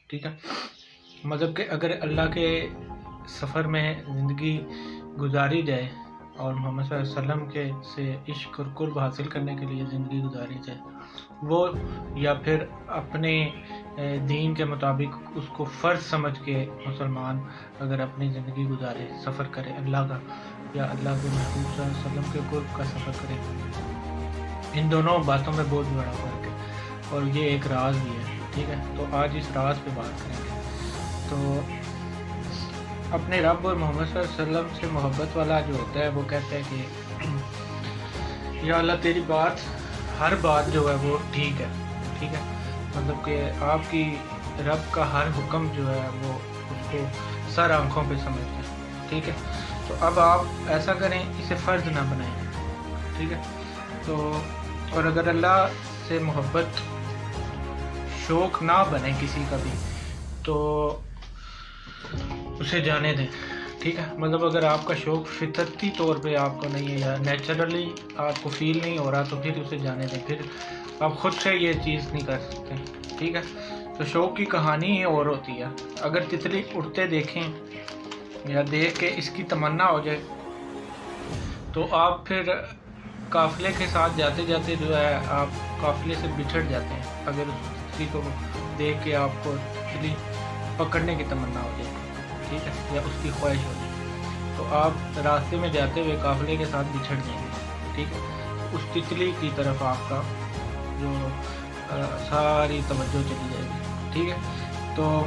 ٹھیک ہے، مطلب کہ اگر اللہ کے سفر میں زندگی گزاری جائے اور محمد صلی اللہ علیہ وسلم کے سے عشق اور قرب حاصل کرنے کے لیے زندگی گزاری جائے وہ، یا پھر اپنے دین کے مطابق اس کو فرض سمجھ کے مسلمان اگر اپنی زندگی گزارے، سفر کرے اللہ کا، یا اللہ کے محبوب صلی اللہ علیہ وسلم کے قرب کا سفر کرے، ان دونوں باتوں میں بہت بڑا فرق ہے اور یہ ایک راز بھی ہے. ٹھیک ہے، تو آج اس راز پہ بات کریں گے. تو اپنے رب اور محمد صلی اللہ علیہ وسلم سے محبت والا جو ہوتا ہے وہ کہتا ہے کہ یا اللہ تیری بات، ہر بات جو ہے وہ ٹھیک ہے. ٹھیک ہے، مطلب کہ آپ کی رب کا ہر حکم جو ہے وہ اس کو سر آنکھوں پہ سمجھتے ہیں. ٹھیک ہے، تو اب آپ ایسا کریں، اسے فرض نہ بنائیں. ٹھیک ہے، تو اور اگر اللہ سے محبت شوق نہ بنے کسی کا بھی تو اسے جانے دیں. ٹھیک ہے، مطلب اگر آپ کا شوق فطرتی طور پہ آپ کو نہیں ہے یا نیچرلی آپ کو فیل نہیں ہو رہا تو پھر اسے جانے دیں، پھر آپ خود سے یہ چیز نہیں کر سکتے. ٹھیک ہے، تو شوق کی کہانی ہی اور ہوتی ہے. اگر تتلی اڑتے دیکھیں یا دیکھ کے اس کی تمنا ہو جائے تو آپ پھر قافلے کے ساتھ جاتے جاتے جو ہے آپ قافلے سے بچھڑ جاتے ہیں. اگر اس تتلی کو دیکھ کے آپ کو تتلی پکڑنے کی تمنا ہو جائے، ٹھیک ہے، یا اس کی خواہش ہو جائے، تو آپ راستے میں جاتے ہوئے قافلے کے ساتھ بچھڑ جائیں گے. ٹھیک ہے، اس تتلی کی طرف آپ کا جو ساری توجہ چلی جائے گی. ٹھیک ہے، تو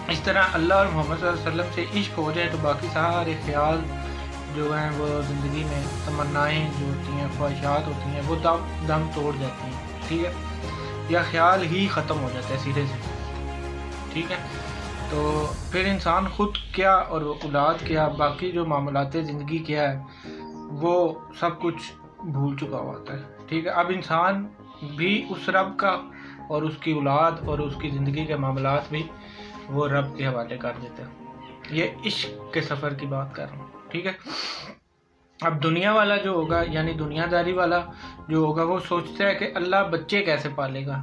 اس طرح اللہ اور محمد صلی اللہ علیہ وسلم سے عشق ہو جائے تو باقی سارے خیال جو ہیں وہ زندگی میں تمنائیں جو ہوتی ہیں، خواہشات ہوتی ہیں، وہ دم توڑ جاتی ہیں. ٹھیک ہے، یا خیال ہی ختم ہو جاتا ہے سرے سے. ٹھیک ہے، تو پھر انسان خود کیا اور اولاد کیا، باقی جو معاملات زندگی کیا ہے وہ سب کچھ بھول چکا ہوتا ہے. ٹھیک ہے، اب انسان بھی اس رب کا اور اس کی اولاد اور اس کی زندگی کے معاملات بھی وہ رب کے حوالے کر دیتا ہے. یہ عشق کے سفر کی بات کر رہا ہوں. ٹھیک ہے، اب دنیا والا جو ہوگا یعنی دنیا داری والا جو ہوگا وہ سوچتا ہے کہ اللہ بچے کیسے پالے گا.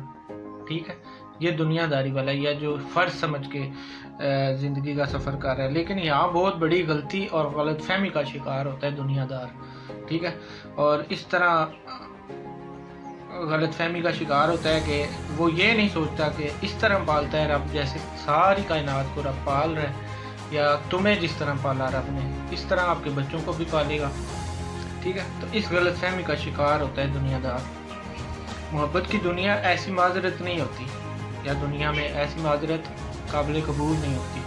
ٹھیک ہے، یہ دنیا داری والا یا جو فرض سمجھ کے زندگی کا سفر کر رہا ہے، لیکن یہاں بہت بڑی غلطی اور غلط فہمی کا شکار ہوتا ہے دنیا دار. ٹھیک ہے، اور اس طرح غلط فہمی کا شکار ہوتا ہے کہ وہ یہ نہیں سوچتا کہ اس طرح پالتا ہے رب جیسے ساری کائنات کو رب پال رہا ہے، یا تمہیں جس طرح پالا رب نے اس طرح آپ کے بچوں کو بھی پالے گا. ٹھیک ہے، تو اس غلط فہمی کا شکار ہوتا ہے دنیا دار. محبت کی دنیا ایسی معذرت نہیں ہوتی، یا دنیا میں ایسی معذرت قابل قبول نہیں ہوتی.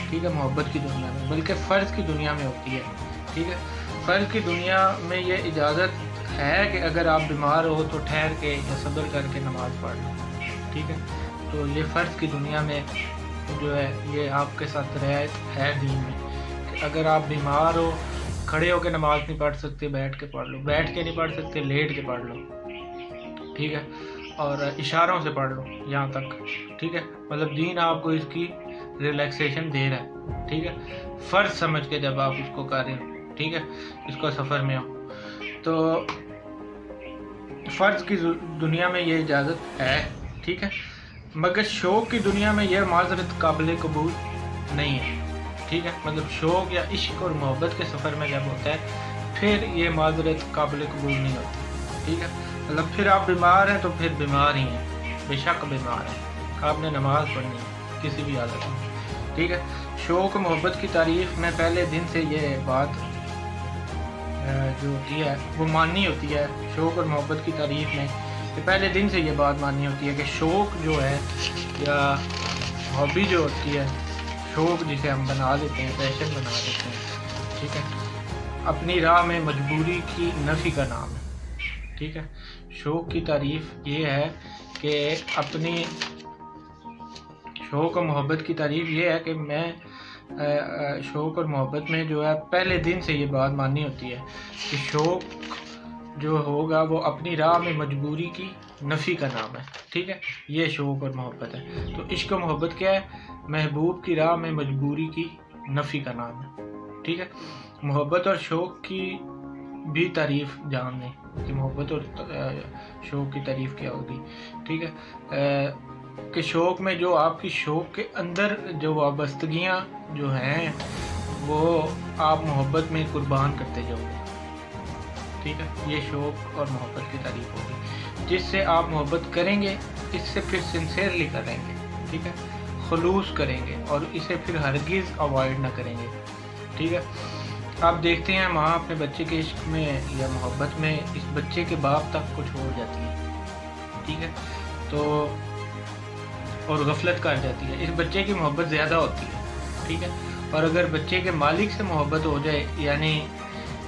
ٹھیک ہے، محبت کی دنیا میں، بلکہ فرض کی دنیا میں ہوتی ہے. ٹھیک ہے، فرض کی دنیا میں یہ اجازت ہے کہ اگر آپ بیمار ہو تو ٹھہر کے یا صبر کر کے نماز پڑھ لو. ٹھیک ہے، تو یہ فرض کی دنیا میں جو ہے یہ آپ کے ساتھ رعایت ہے دین میں کہ اگر آپ بیمار ہو، کھڑے ہو کے نماز نہیں پڑھ سکتے، بیٹھ کے پڑھ لو، بیٹھ کے نہیں پڑھ سکتے لیٹ کے پڑھ لو. ٹھیک ہے، اور اشاروں سے پڑھ لو یہاں تک. ٹھیک ہے، مطلب دین آپ کو اس کی ریلیکسیشن دے رہا ہے. ٹھیک ہے، فرض سمجھ کے جب آپ اس کو کر رہے ہو، ٹھیک ہے، اس کو سفر میں ہو، تو فرض کی دنیا میں یہ اجازت ہے. ٹھیک ہے، مگر شوق کی دنیا میں یہ معذرت قابل قبول نہیں ہے. ٹھیک ہے، مطلب شوق یا عشق اور محبت کے سفر میں جب ہوتا ہے پھر یہ معذرت قابل قبول نہیں ہوتی. ٹھیک ہے، مطلب پھر آپ بیمار ہیں تو پھر بیمار ہی ہیں، بے شک بیمار ہیں، آپ نے نماز پڑھنی ہے کسی بھی حالت میں. ٹھیک ہے، شوق و محبت کی تعریف میں پہلے دن سے یہ بات جو ہوتی ہے وہ ماننی ہوتی ہے. شوق اور محبت کی تعریف میں کہ پہلے دن سے یہ بات ماننی ہوتی ہے کہ شوق جو ہے یا ہابی جو ہوتی ہے، شوق جسے ہم بنا دیتے ہیں، پیشن بنا دیتے ہیں، ٹھیک ہے، اپنی راہ میں مجبوری کی نفی کا نام ہے. ٹھیک ہے، شوق کی تعریف یہ ہے کہ اپنی شوق اور محبت کی تعریف یہ ہے کہ میں شوق اور محبت میں جو ہے پہلے دن سے یہ بات ماننی ہوتی ہے کہ شوق جو ہوگا وہ اپنی راہ میں مجبوری کی نفی کا نام ہے. ٹھیک ہے، یہ شوق اور محبت ہے. تو عشق و محبت کیا ہے؟ محبوب کی راہ میں مجبوری کی نفی کا نام ہے. ٹھیک ہے، محبت اور شوق کی بھی تعریف جان لیں کہ محبت اور شوق کی تعریف کیا ہوگی. ٹھیک ہے، کہ شوق میں جو آپ کی شوق کے اندر جو وابستگیاں جو ہیں وہ آپ محبت میں قربان کرتے جاؤ گے. ٹھیک ہے, یہ شوق اور محبت کی تعریف ہوگی. جس سے آپ محبت کریں گے اس سے پھر سنسیئرلی کریں گے. ٹھیک ہے, خلوص کریں گے اور اسے پھر ہرگز اوائڈ نہ کریں گے. ٹھیک ہے, آپ دیکھتے ہیں ماں اپنے بچے کے عشق میں یا محبت میں اس بچے کے باپ تک کو چھوڑ جاتی ہے. ٹھیک ہے, تو اور غفلت کر جاتی ہے. اس بچے کی محبت زیادہ ہوتی ہے. ٹھیک ہے, اور اگر بچے کے مالک سے محبت ہو جائے یعنی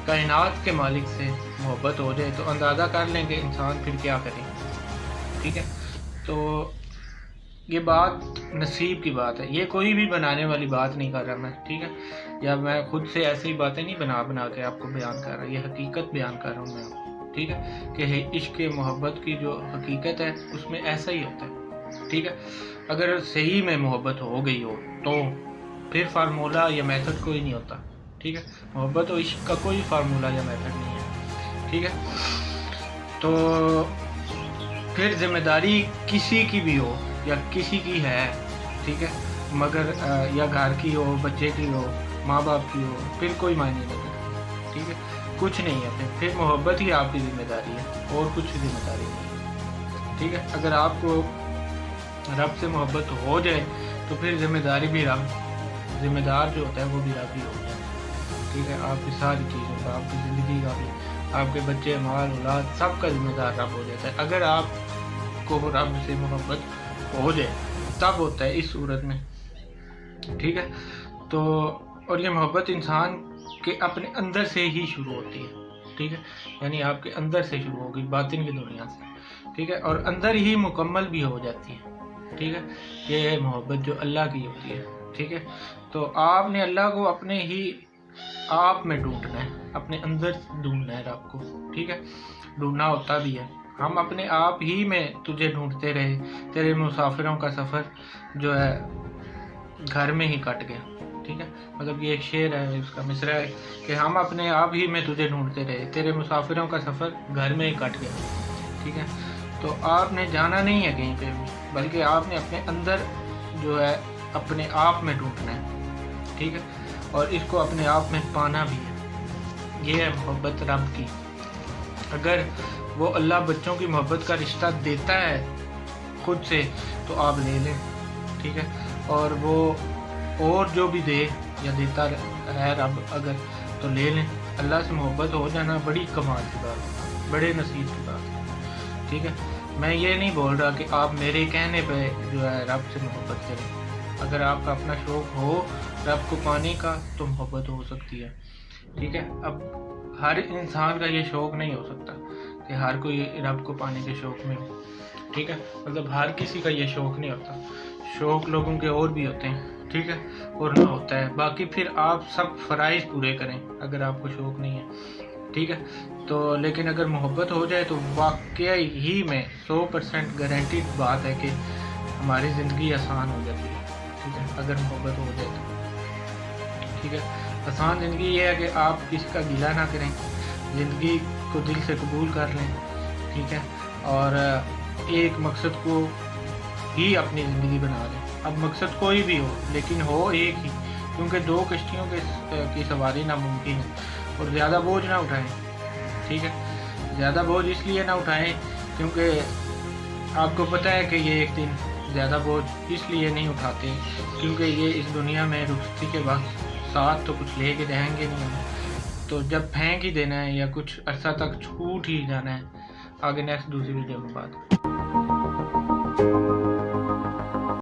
کائنات کے مالک سے محبت ہو جائے تو اندازہ کر لیں کہ انسان پھر کیا کرے. ٹھیک ہے, تو یہ بات نصیب کی بات ہے. یہ کوئی بھی بنانے والی بات نہیں کر رہا میں. ٹھیک ہے, یا میں خود سے ایسی باتیں نہیں بنا کے آپ کو بیان کر رہا. یہ حقیقت بیان کر رہا ہوں میں آپ کو. ٹھیک ہے, کہ عشق محبت کی جو حقیقت ہے اس میں ایسا ہی ہوتا ہے. ٹھیک ہے, اگر صحیح میں محبت ہو گئی ہو تو پھر فارمولہ یا میتھڈ کوئی نہیں ہوتا. ٹھیک ہے, محبت و عشق کا کوئی فارمولہ یا میتھڈ نہیں ہے. ٹھیک ہے, تو پھر ذمہ داری کسی کی بھی ہو یا کسی کی ہے. ٹھیک ہے, مگر یا گھر کی ہو, بچے کی ہو, ماں باپ کی ہو, پھر کوئی معنی نہیں رکھتا. ٹھیک ہے, کچھ نہیں ہے. پھر محبت ہی آپ کی ذمہ داری ہے اور کچھ ذمہ داری نہیں ہے. ٹھیک ہے, اگر آپ کو رب سے محبت ہو جائے تو پھر ذمہ داری بھی رب, ذمہ دار جو ہوتا ہے وہ بھی رب ہی ہو جائے. ٹھیک ہے, آپ کی ساری چیزوں کا, آپ کی زندگی کا بھی, آپ کے بچے, مال, اولاد, سب کا ذمہ دار رب ہو جاتا ہے. اگر آپ کو رب سے محبت ہو جائے تب ہوتا ہے اس صورت میں. ٹھیک ہے, تو اور یہ محبت انسان کے اپنے اندر سے ہی شروع ہوتی ہے. ٹھیک ہے, یعنی آپ کے اندر سے شروع ہوگی, باطن کی دنیا سے. ٹھیک ہے, اور اندر ہی مکمل بھی ہو جاتی ہے. ٹھیک ہے, یہ ہے محبت جو اللہ کی ہوتی ہے. ٹھیک ہے, تو آپ نے اللہ کو اپنے ہی آپ میں ڈھونڈنا ہے, اپنے اندر ڈھونڈنا ہے رب کو. ٹھیک ہے, ڈھونڈنا ہوتا بھی ہے. ہم اپنے آپ ہی میں تجھے ڈھونڈتے رہے, تیرے مسافروں کا سفر جو ہے گھر میں ہی کٹ گیا. ٹھیک ہے, مطلب یہ ایک شعر ہے, اس کا مصرع ہے کہ ہم اپنے آپ ہی میں تجھے ڈھونڈتے رہے, تیرے مسافروں کا سفر گھر میں ہی کٹ گیا. ٹھیک ہے, تو آپ نے جانا نہیں ہے کہیں پہ بھی, بلکہ آپ نے اپنے اندر جو ہے اپنے آپ میں ڈھونڈنا ہے. ٹھیک ہے, اور اس کو اپنے آپ میں پانا بھی ہے. یہ ہے محبت رب کی. اگر وہ اللہ بچوں کی محبت کا رشتہ دیتا ہے خود سے تو آپ لے لیں. ٹھیک ہے, اور وہ اور جو بھی دے یا دیتا ہے رب اگر تو لے لیں. اللہ سے محبت ہو جانا بڑی کمال کی بات ہے, بڑے نصیب کی بات ہے. ٹھیک ہے, میں یہ نہیں بول رہا کہ آپ میرے کہنے پہ جو ہے رب سے محبت کریں. اگر آپ کا اپنا شوق ہو رب کو پانے کا تو محبت ہو سکتی ہے. ٹھیک ہے, اب ہر انسان کا یہ شوق نہیں ہو سکتا کہ ہر کوئی رب کو پانے کے شوق میں ہو. ٹھیک ہے, مطلب ہر کسی کا یہ شوق نہیں ہوتا. شوق لوگوں کے اور بھی ہوتے ہیں. ٹھیک ہے, اور نہ ہوتا ہے. باقی پھر آپ سب فرائض پورے کریں اگر آپ کو شوق نہیں ہے. ٹھیک ہے, تو لیکن اگر محبت ہو جائے تو واقعی ہی میں 100% گارنٹیڈ بات ہے کہ ہماری زندگی آسان ہو جاتی ہے. ٹھیک ہے, اگر محبت ہو جائے تو. ٹھیک ہے, آسان زندگی یہ ہے کہ آپ کسی کا گلہ نہ کریں, زندگی کو دل سے قبول کر لیں. ٹھیک ہے, اور ایک مقصد کو ہی اپنی زندگی بنا لیں. اب مقصد کوئی بھی ہو لیکن ہو ایک ہی, کیونکہ 2 کشتیوں کی سواری ناممکن ہے. اور زیادہ بوجھ نہ اٹھائیں. ٹھیک ہے, زیادہ بوجھ اس لیے نہ اٹھائیں کیونکہ آپ کو پتہ ہے کہ یہ ایک دن زیادہ بوجھ اس لیے نہیں اٹھاتے کیونکہ یہ اس دنیا میں رخصتی کے وقت ساتھ تو کچھ لے کے رہیں گے نہیں, تو جب پھینک ہی دینا ہے یا کچھ عرصہ تک چھوٹ ہی جانا ہے. آگے نیکسٹ دوسری ویڈیو میں بات.